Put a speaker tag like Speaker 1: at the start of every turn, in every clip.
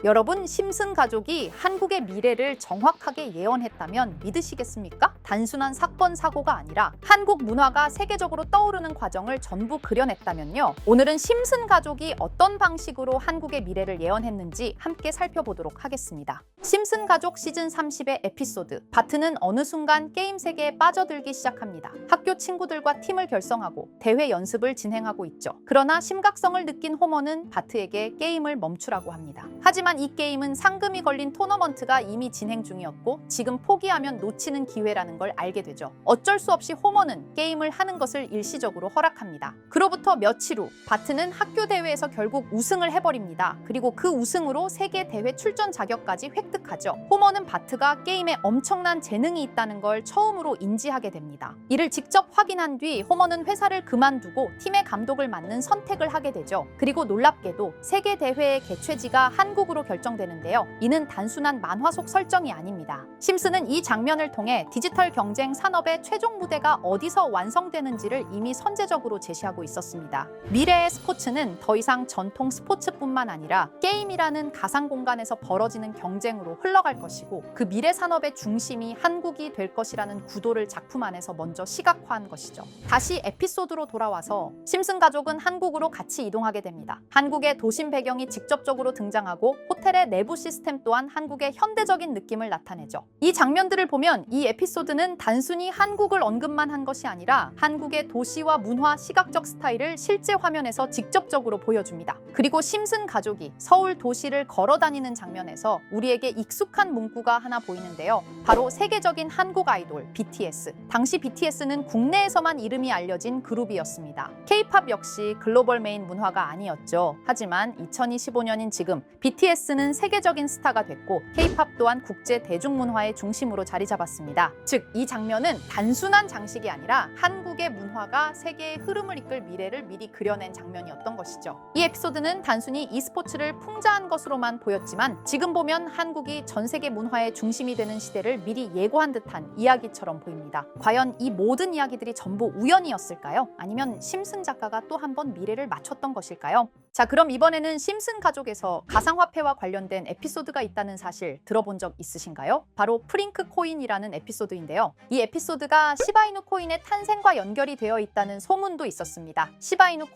Speaker 1: 여러분, 심슨 가족이 한국의 미래를 정확하게 예언했다면 믿으시겠습니까? 단순한 사건, 사고가 아니라 한국 문화가 세계적으로 떠오르는 과정을 전부 그려냈다면요. 오늘은 심슨 가족이 어떤 방식으로 한국의 미래를 예언했는지 함께 살펴보도록 하겠습니다. 심슨 가족 시즌 30의 에피소드, 바트는 어느 순간 게임 세계에 빠져들기 시작합니다. 학교 친구들과 팀을 결성하고 대회 연습을 진행하고 있죠. 그러나 심각성을 느낀 호머는 바트에게 게임을 멈추라고 합니다. 하지만 이 게임은 상금이 걸린 토너먼트가 이미 진행 중이었고 지금 포기하면 놓치는 기회라는 걸 알게 되죠. 어쩔 수 없이 호머는 게임을 하는 것을 일시적으로 허락합니다. 그로부터 며칠 후 바트는 학교 대회에서 결국 우승을 해버립니다. 그리고 그 우승으로 세계 대회 출전 자격까지 획득하죠. 호머는 바트가 게임에 엄청난 재능이 있다는 걸 처음으로 인지하게 됩니다. 이를 직접 확인한 뒤 호머는 회사를 그만두고 팀의 감독을 맡는 선택을 하게 되죠. 그리고 놀랍게도 세계 대회의 개최지가 한국으로 결정되는데요. 이는 단순한 만화 속 설정이 아닙니다. 심슨은 이 장면을 통해 디지털 경쟁 산업의 최종 무대가 어디서 완성되는지를 이미 선제적으로 제시하고 있었습니다. 미래의 스포츠는 더 이상 전통 스포츠뿐만 아니라 게임이라는 가상 공간에서 벌어지는 경쟁으로 흘러갈 것이고 그 미래 산업의 중심이 한국이 될 것이라는 구도를 작품 안에서 먼저 시각화한 것이죠. 다시 에피소드로 돌아와서 심슨 가족은 한국으로 같이 이동하게 됩니다. 한국의 도심 배경이 직접적으로 등장하고 호텔의 내부 시스템 또한 한국의 현대적인 느낌을 나타내죠. 이 장면들을 보면 이 에피소드는 단순히 한국을 언급만 한 것이 아니라 한국의 도시와 문화, 시각적 스타일을 실제 화면에서 직접적으로 보여줍니다. 그리고 심슨 가족이 서울 도시를 걸어 다니는 장면에서 우리에게 익숙한 문구가 하나 보이는데요. 바로 세계적인 한국 아이돌 BTS. 당시 BTS는 국내에서만 이름이 알려진 그룹이었습니다. K-팝 역시 글로벌 메인 문화가 아니었죠. 하지만 2025년인 지금 BTS는 세계적인 스타가 됐고 K-팝 또한 국제 대중문화의 중심으로 자리 잡았습니다. 즉, 이 장면은 단순한 장식이 아니라 한국의 문화가 세계의 흐름을 이끌 미래를 미리 그려낸 장면이었던 것이죠. 이 에피소드는 단순히 e스포츠를 풍자한 것으로만 보였지만 지금 보면 한국이 전 세계 문화의 중심이 되는 시대를 미리 예고한 듯한 이야기처럼 보입니다. 과연 이 모든 이야기들이 전부 우연이었을까요? 아니면 심슨 작가가 또 한 번 미래를 맞췄던 것일까요? 자, 그럼 이번에는 심슨 가족에서 가상화폐와 관련된 에피소드가 있다는 사실 들어본 적 있으신가요? 바로 프링크 코인이라는 에피소드인데요. 이 에피소드가 시바이누 코인의 탄생과 연결이 되어 있다는 소문도 있었습니다. 시바이누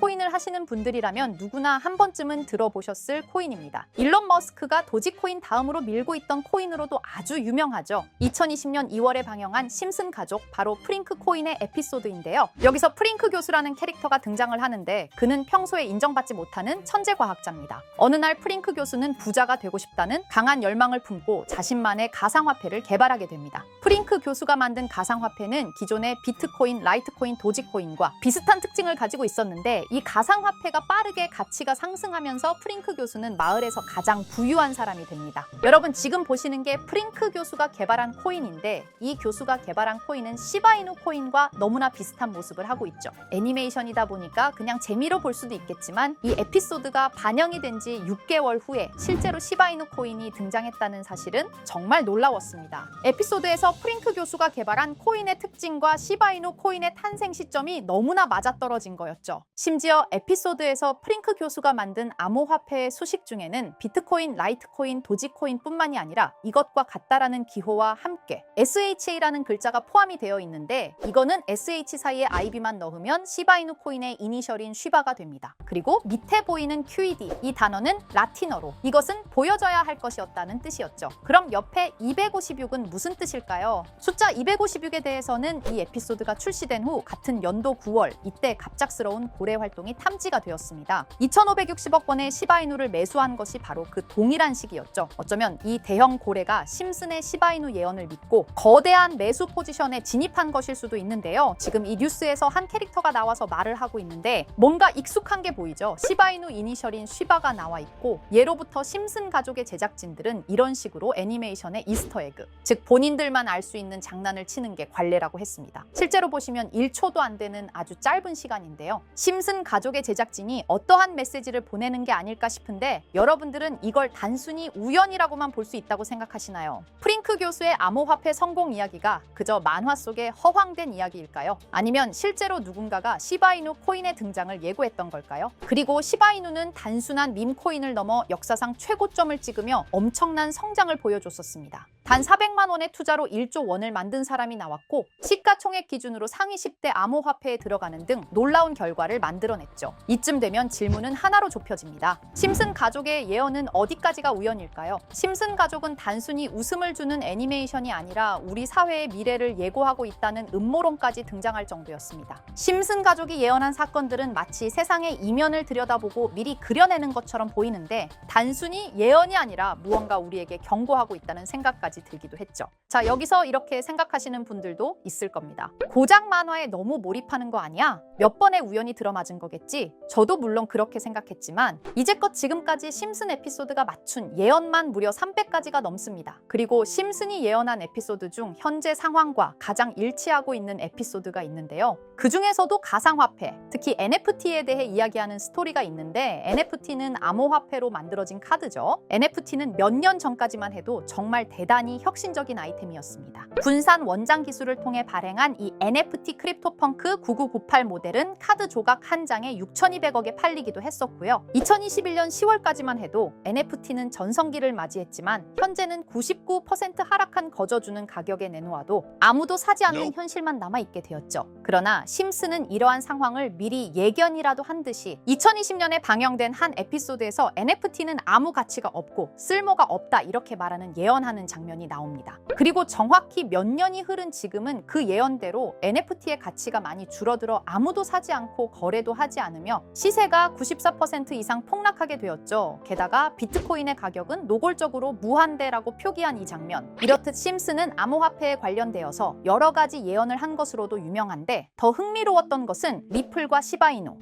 Speaker 1: 코인을 하시는 분들이라면 누구나 한 번쯤은 들어보셨을 코인입니다. 일론 머스크가 도지코인 다음으로 밀고 있던 코인으로도 아주 유명하죠. 2020년 2월에 방영한 심슨 가족, 바로 프링크 코인의 에피소드인데요. 여기서 프링크 교수라는 캐릭터가 등장을 하는데 그는 평소에 인정받지 못하는 천재 과학자입니다. 어느 날 프링크 교수는 부자가 되고 싶다는 강한 열망을 품고 자신만의 가상화폐를 개발하게 됩니다. 프링크 교수가 만든 가상화폐는 기존의 비트코인, 라이트코인, 도지코인과 비슷한 특징을 가지고 있었는데 이 가상화폐가 빠르게 가치가 상승하면서 프링크 교수는 마을에서 가장 부유한 사람이 됩니다. 여러분, 지금 보시는 게 프링크 교수가 개발한 코인인데 이 교수가 개발한 코인은 시바이누 코인과 너무나 비슷한 모습을 하고 있죠. 애니메이션이다 보니까 그냥 재미로 볼 수도 있겠지만 이 에피소드가 반영이 된 지 6개월 후에 실제로 시바이누 코인이 등장했다는 사실은 정말 놀라웠습니다. 에피소드에서 프링크 교수가 개발한 코인의 특징과 시바이누 코인의 탄생 시점이 너무나 맞아떨어진 거였죠. 심지어 에피소드에서 프링크 교수가 만든 암호화폐의 수식 중에는 비트코인, 라이트코인, 도지코인뿐만이 아니라 이것과 같다라는 기호와 함께 SHA라는 글자가 포함이 되어 있는데 이거는 SH 사이에 IB만 넣으면 시바이누 코인의 이니셜인 쉬바가 됩니다. 그리고 밑에 보이는 QED, 이 단어는 라틴어로 이것은 보여져야 할 것이었다는 뜻이었죠. 그럼 옆에 256은 무슨 뜻일까요? 숫자 256에 대해서는 이 에피소드가 출시된 후 같은 연도 9월, 이때 갑작스러운 고래 활동이 탐지가 되었습니다. 2,560억 원의 시바이누를 매수한 것이 바로 그 동일한 시기였죠. 어쩌면 이 대형 고래가 심슨의 시바이누 예언을 믿고 거대한 매수 포지션에 진입한 것일 수도 있는데요. 지금 이 뉴스에서 한 캐릭터가 나와서 말을 하고 있는데 뭔가 익숙한 게 보이죠. 시바이누 이니셜인 쉬바가 나와 있고 예로부터 심슨 가족의 제작진들은 이런 식으로 애니메이션의 이스터에그, 즉 본인들만 알 수 있는 장난을 치는 게 관례라고 했습니다. 실제로 보시면 1초도 안 되는 아주 짧은 시간인데요. 심슨 가족의 제작진이 어떠한 메시지를 보내는 게 아닐까 싶은데 여러분들은 이걸 단순히 우연이라고만 볼 수 있다고 생각하시나요? 프링크 교수의 암호화폐 성공 이야기가 그저 만화 속의 허황된 이야기일까요? 아니면 실제로 누군가가 시바이누 코인의 등장을 예고했던 걸까요? 그리고 시바이누는 단순한 밈코인을 넘어 역사상 최고점을 찍으며 엄청난 성장을 보여줬었습니다. 단 400만 원의 투자로 1조 원을 만든 사람이 나왔고 시가총액 기준으로 상위 10대 암호화폐에 들어가는 등 놀라운 결과를 만들어냈죠. 이쯤 되면 질문은 하나로 좁혀집니다. 심슨 가족의 예언은 어디까지가 우연일까요? 심슨 가족은 단순히 웃음을 주는 애니메이션이 아니라 우리 사회의 미래를 예고하고 있다는 음모론까지 등장할 정도였습니다. 심슨 가족이 예언한 사건들은 마치 세상의 이면을 들여다보고 미리 그려내는 것처럼 보이는데 단순히 예언이 아니라 무언가 우리에게 경고하고 있다는 생각까지 들기도 했죠. 자, 여기서 이렇게 생각하시는 분들도 있을 겁니다. 고작 만화에 너무 몰입하는 거 아니야? 몇 번의 우연이 들어맞은 거겠지? 저도 물론 그렇게 생각했지만 이제껏 지금까지 심슨 에피소드가 맞춘 예언만 무려 300가지가 넘습니다. 그리고 심슨이 예언한 에피소드 중 현재 상황과 가장 일치하고 있는 에피소드가 있는데요. 그 중에서도 가상화폐, 특히 NFT에 대해 이야기하는 스토리가 있는데 NFT는 암호화폐로 만들어진 카드죠. NFT는 몇 년 전까지만 해도 정말 대단히 혁신적인 아이템이었습니다. 분산 원장 기술을 통해 발행한 이 NFT 크립토펑크 9998 모델은 카드 조각 한 장에 6,200억에 팔리기도 했었고요. 2021년 10월까지만 해도 NFT는 전성기를 맞이했지만 현재는 99% 하락한 거저주는 가격에 내놓아도 아무도 사지 않는 현실만 남아있게 되었죠. 그러나 심슨은 이러한 상황을 미리 예견이라도 한 듯이 2020년에 방영된 한 에피소드에서 NFT는 아무 가치가 없고 쓸모가 없다 이렇게 말하는 예언하는 장면이 나옵니다. 그리고 정확히 몇 년이 흐른 지금은 그 예언대로 NFT의 가치가 많이 줄어들어 아무도 사지 않고 거래도 하지 않으며 시세가 94% 이상 폭락하게 되었죠. 게다가 비트코인의 가격은 노골적으로 무한대라고 표기한 이 장면. 이렇듯 심슨은 암호화폐에 관련되어서 여러 가지 예언을 한 것으로도 유명한데 더 흥미로웠던 것은 리플과 시바이누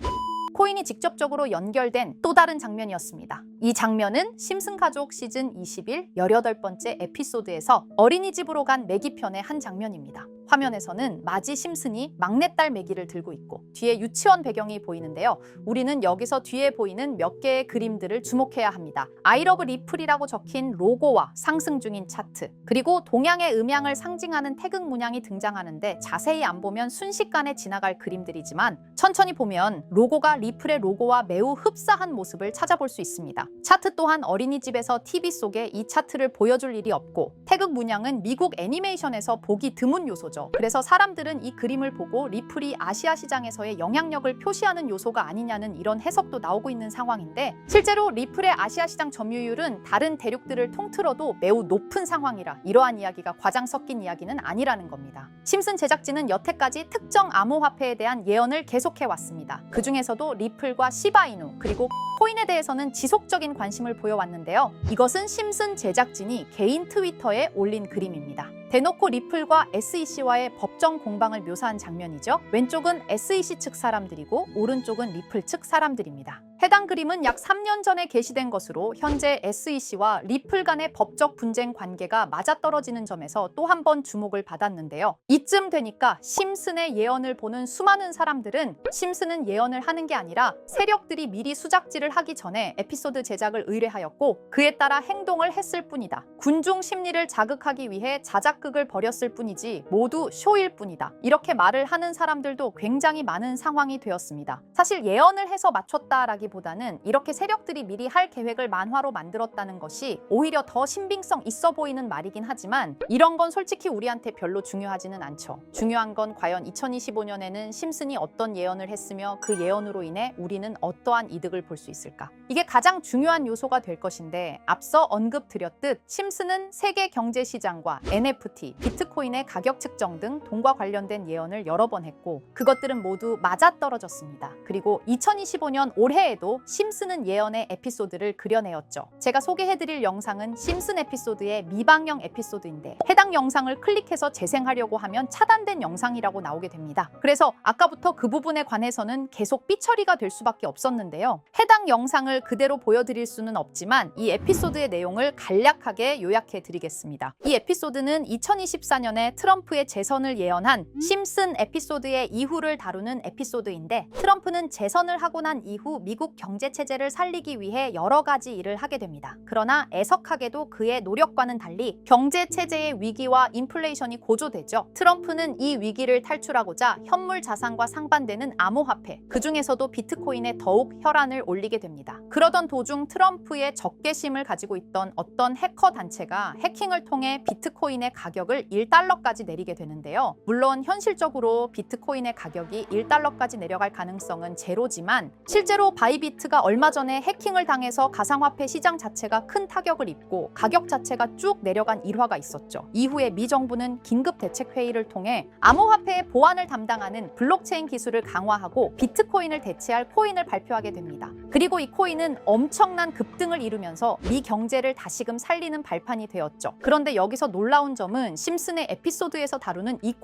Speaker 1: 코인이 직접적으로 연결된 또 다른 장면이었습니다. 이 장면은 심슨 가족 시즌 21 18번째 에피소드에서 어린이집으로 간 매기 편의 한 장면입니다. 화면에서는 마지 심슨이 막내딸 매기를 들고 있고 뒤에 유치원 배경이 보이는데요. 우리는 여기서 뒤에 보이는 몇 개의 그림들을 주목해야 합니다. I love 리플이라고 적힌 로고와 상승 중인 차트, 그리고 동양의 음양을 상징하는 태극 문양이 등장하는데 자세히 안 보면 순식간에 지나갈 그림들이지만 천천히 보면 로고가 리플의 로고와 매우 흡사한 모습을 찾아볼 수 있습니다. 차트 또한 어린이집에서 TV 속에 이 차트를 보여줄 일이 없고 태극 문양은 미국 애니메이션에서 보기 드문 요소죠. 그래서 사람들은 이 그림을 보고 리플이 아시아 시장에서의 영향력을 표시하는 요소가 아니냐는 이런 해석도 나오고 있는 상황인데 실제로 리플의 아시아 시장 점유율은 다른 대륙들을 통틀어도 매우 높은 상황이라 이러한 이야기가 과장 섞인 이야기는 아니라는 겁니다. 심슨 제작진은 여태까지 특정 암호화폐에 대한 예언을 계속해왔습니다. 그 중에서도 리플과 시바이누 그리고 코인에 대해서는 지속적인 관심을 보여왔는데요. 이것은 심슨 제작진이 개인 트위터에 올린 그림입니다. 대놓고 리플과 SEC와의 법정 공방을 묘사한 장면이죠. 왼쪽은 SEC 측 사람들이고 오른쪽은 리플 측 사람들입니다. 해당 그림은 약 3년 전에 게시된 것으로 현재 SEC와 리플 간의 법적 분쟁 관계가 맞아떨어지는 점에서 또 한 번 주목을 받았는데요. 이쯤 되니까 심슨의 예언을 보는 수많은 사람들은 심슨은 예언을 하는 게 아니라 세력들이 미리 수작질을 하기 전에 에피소드 제작을 의뢰하였고 그에 따라 행동을 했을 뿐이다. 군중 심리를 자극하기 위해 자작극을 벌였을 뿐이지 모두 쇼일 뿐이다. 이렇게 말을 하는 사람들도 굉장히 많은 상황이 되었습니다. 사실 예언을 해서 맞췄다라기보다는 이렇게 세력들이 미리 할 계획을 만화로 만들었다는 것이 오히려 더 신빙성 있어 보이는 말이긴 하지만 이런 건 솔직히 우리한테 별로 중요하지는 않죠. 중요한 건 과연 2025년에는 심슨이 어떤 예언을 했으며 그 예언으로 인해 우리는 어떠한 이득을 볼 수 있을까? 이게 가장 중요한 요소가 될 것인데 앞서 언급드렸듯 심슨은 세계 경제 시장과 NFT, 비트코인의 가격 측정 등 돈과 관련된 예언을 여러 번 했고 그것들은 모두 맞아떨어졌습니다. 그리고 2025년 올해에도 심슨은 예언의 에피소드를 그려내었죠. 제가 소개해드릴 영상은 심슨 에피소드의 미방영 에피소드인데 해당 영상을 클릭해서 재생하려고 하면 차단된 영상이라고 나오게 됩니다. 그래서 아까부터 그 부분에 관해서는 계속 삐처리가 될 수밖에 없었는데요. 해당 영상을 그대로 보여드릴 수는 없지만 이 에피소드의 내용을 간략하게 요약해드리겠습니다. 이 에피소드는 2024년에 트럼프의 재선을 예언한 심슨 에피소드의 이후를 다루는 에피소드인데 트럼프는 재선을 하고 난 이후 미국 미국 경제 체제를 살리기 위해 여러 가지 일을 하게 됩니다. 그러나 애석하게도 그의 노력과는 달리 경제 체제의 위기와 인플레이션이 고조되죠. 트럼프는 이 위기를 탈출하고자 현물 자산과 상반되는 암호화폐, 그중에서도 비트코인에 더욱 혈안을 올리게 됩니다. 그러던 도중 트럼프의 적개심을 가지고 있던 어떤 해커 단체가 해킹을 통해 비트코인의 가격을 1달러까지 내리게 되는데요. 물론 현실적으로 비트코인의 가격이 1달러까지 내려갈 가능성은 제로지만 실제로 바이비트가 얼마 전에 해킹을 당해서 가상화폐 시장 자체가 큰 타격을 입고 가격 자체가 쭉 내려간 일화가 있었죠. 이후에 미 정부는 긴급 대책 회의를 통해 암호화폐의 보안을 담당하는 블록체인 기술을 강화하고 비트코인을 대체할 코인을 발표하게 됩니다. 그리고 이 코인은 엄청난 급등을 이루면서 미 경제를 다시금 살리는 발판이 되었죠. 그런데 여기서 놀라운 점은 심슨의 에피소드에서 다루는 이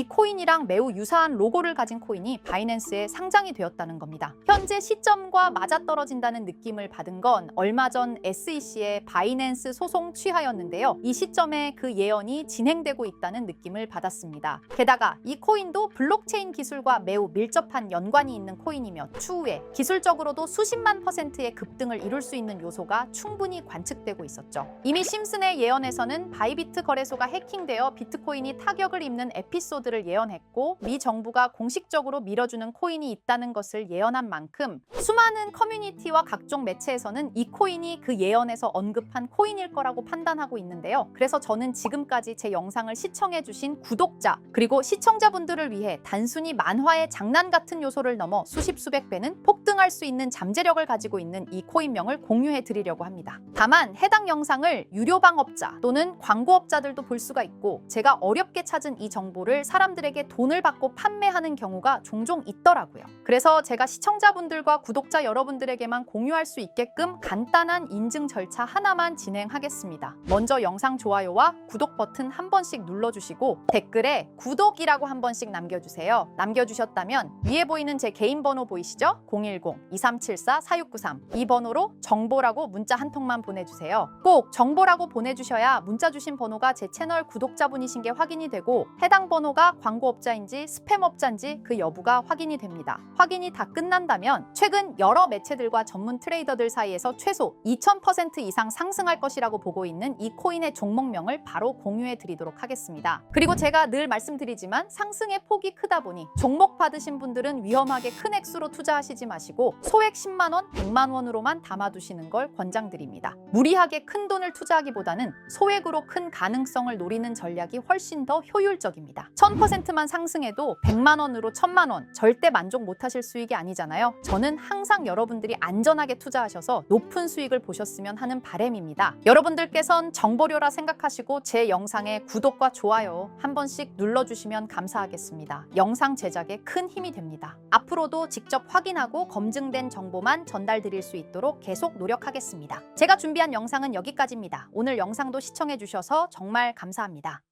Speaker 1: 코인이랑 매우 유사한 로고를 가진 코인이 바이낸스에 상장이 되었다는 겁니다. 현재 시점과 맞아떨어진다는 느낌을 받은 건 얼마 전 SEC의 바이낸스 소송 취하였는데요. 이 시점에 그 예언이 진행되고 있다는 느낌을 받았습니다. 게다가 이 코인도 블록체인 기술과 매우 밀접한 연관이 있는 코인이며 추후에 기술적으로도 수십만 %의 급등을 이룰 수 있는 요소가 충분히 관측되고 있었죠. 이미 심슨의 예언에서는 바이비트 거래소가 해킹되어 비트코인이 타격을 입는 에피소드를 예언했고 미 정부가 공식적으로 밀어주는 코인이 있다는 것을 예언한 만큼 수많은 커뮤니티와 각종 매체에서는 이 코인이 그 예언에서 언급한 코인일 거라고 판단하고 있는데요. 그래서 저는 지금까지 제 영상을 시청해주신 구독자 그리고 시청자분들을 위해 단순히 만화의 장난 같은 요소를 넘어 수십 수백 배는 폭등할 수 있는 잠재력을 가지고 있는 이 코인명을 공유해 드리려고 합니다. 다만 해당 영상을 유료 방업자 또는 광고업자들도 볼 수가 있고 제가 어렵게 찾은 이 정보를 사람들에게 돈을 받고 판매하는 경우가 종종 있더라고요. 그래서 제가 시청자분들과 구독자 여러분들에게만 공유할 수 있게끔 간단한 인증 절차 하나만 진행하겠습니다. 먼저 영상 좋아요와 구독 버튼 한 번씩 눌러주시고 댓글에 구독이라고 한 번씩 남겨주세요. 남겨주셨다면 위에 보이는 제 개인 번호 보이시죠? 010-2374-4693 이 번호로 정보라고 문자 한 통만 보내주세요. 꼭 정보라고 보내주셔야 문자 주신 번호가 제 채널 구독자분이신 게 확인이 되고 해당 번호가 광고업자인지 스팸업자인지 그 여부가 확인이 됩니다. 확인이 다 끝난다면 최근 여러 매체들과 전문 트레이더들 사이에서 최소 2000% 이상 상승할 것이라고 보고 있는 이 코인의 종목명을 바로 공유해 드리도록 하겠습니다. 그리고 제가 늘 말씀드리지만 상승의 폭이 크다 보니 종목 받으신 분들은 위험하게 큰 액수로 투자하시지 마시고 소액 10만 원, 100만 원으로만 담아두시는 걸 권장드립니다. 무리하게 큰 돈을 투자하기보다는 소액으로 큰 가능성을 노리는 전략이 훨씬 더 효율적입니다. 1000%만 상승해도 100만 원으로 1000만 원 절대 만족 못하실 수익이 아니잖아요. 저는 항상 여러분들이 안전하게 투자하셔서 높은 수익을 보셨으면 하는 바람입니다. 여러분들께선 정보료라 생각하시고 제 영상에 구독과 좋아요 한 번씩 눌러주시면 감사하겠습니다. 영상 제작에 큰 힘이 됩니다. 앞으로도 직접 확인하고 검증된 정보만 전달드릴 수 있도록 계속 노력하겠습니다. 제가 준비한 영상은 여기까지입니다. 오늘 영상도 시청해주셔서 정말 감사합니다.